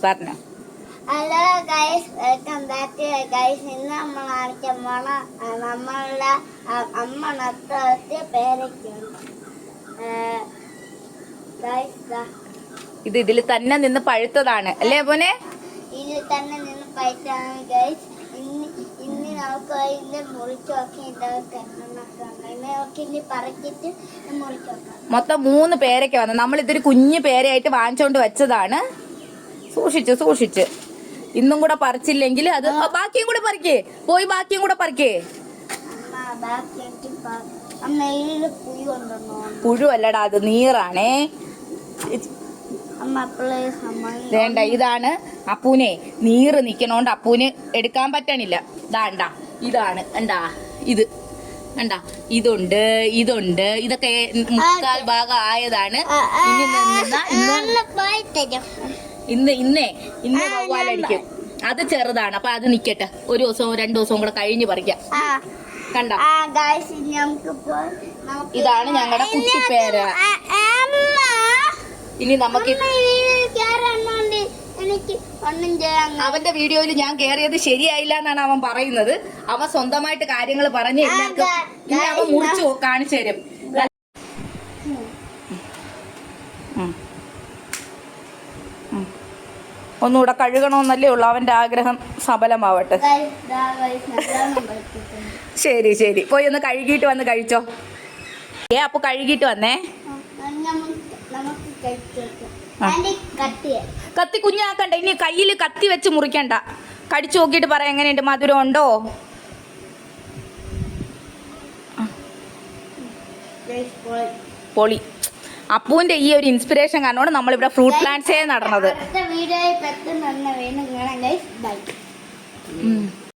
പറഞ്ഞോ. Hello guys, welcome back to guys. ഇന്ന് നമ്മൾ കാണിക്കാൻ പോണ നമ്മളുടെ അമ്മ നട്ട പേരൊക്കെയാണ് ഇത് ഇതിൽ തന്നെ നിന്ന് പഴുത്തതാണ് അല്ലേ പോനെ? ഇതിൽ തന്നെ നിന്ന് പഴുത്താണ് ഗൈസ്. ഇനി നമുക്ക് ഇതിന്റെ മുറിച്ച് നോക്കി ഇതൊക്കെ ഇനി പറക്കിട്ട് മുറിച്ച് നോക്കാം. മൊത്തം 3 പേരൊക്കെ വന്നു. നമ്മൾ ഇതൊരു കുഞ്ഞു പേരയായിട്ട് വാങ്ങിച്ചോണ്ട് വെച്ചതാണ്. സൂക്ഷിച്ച് ഇന്നും കൂടെ പറിച്ചില്ലെങ്കിൽ അത് ബാക്കിയും കൂടെ പറിക്കേ. പോയി ബാക്കിയും കൂടെ പറിക്കേ. പുഴുവല്ലടാ, അത് നീറാണേ. വേണ്ട, ഇതാണ് അപ്പൂനെ നീറ് നിക്കണോണ്ട് അപ്പൂന് എടുക്കാൻ പറ്റണില്ല. ഇതാണ് കണ്ടാ, ഇത് കണ്ടാ, ഇതുണ്ട് ഇതൊക്കെ 3/4 ഭാഗം ആയതാണ്. ഇന്ന് വവ്വാലടിക്കും. അത് ചെറുതാണ്, അപ്പൊ അത് നിക്കട്ടെ. 1 ദിവസവും 2 ദിവസവും കൂടെ കഴിഞ്ഞ് പറിക്കാം. കണ്ട, ഇതാണ് ഞങ്ങളുടെ കുട്ടിപ്പേര. ഇനി നമുക്ക് അവന്റെ വീഡിയോയിൽ ഞാൻ കേറിയത് ശരിയായില്ല എന്നാണ് അവൻ പറയുന്നത്. അവൻ സ്വന്തമായിട്ട് കാര്യങ്ങൾ പറഞ്ഞ് എല്ലാവർക്കും അവൻ മുറിച്ചു കാണിച്ചു തരും. ഒന്നുകൂടെ കഴുകണമെന്നല്ലേ ഉള്ളു. അവന്റെ ആഗ്രഹം സഫലമാവട്ടെ. ശരി, പോയി ഒന്ന് കഴുകിയിട്ട് വന്ന് കഴിച്ചോ. അപ്പൊ കഴുകിയിട്ട് വന്നേ. കത്തി കുഞ്ഞാക്കണ്ട. ഇനി കയ്യിൽ കത്തി വെച്ച് മുറിക്കണ്ട. കടിച്ചു നോക്കിയിട്ട് പറ എങ്ങനെയുണ്ട്, മധുരം ഉണ്ടോ? പൊളി. അപ്പൂന്റെ ഈ ഒരു ഇൻസ്പിറേഷൻ കാരണമാണ് നമ്മളിവിടെ ഫ്രൂട്ട് പ്ലാന്റ്സേ നടന്നത്.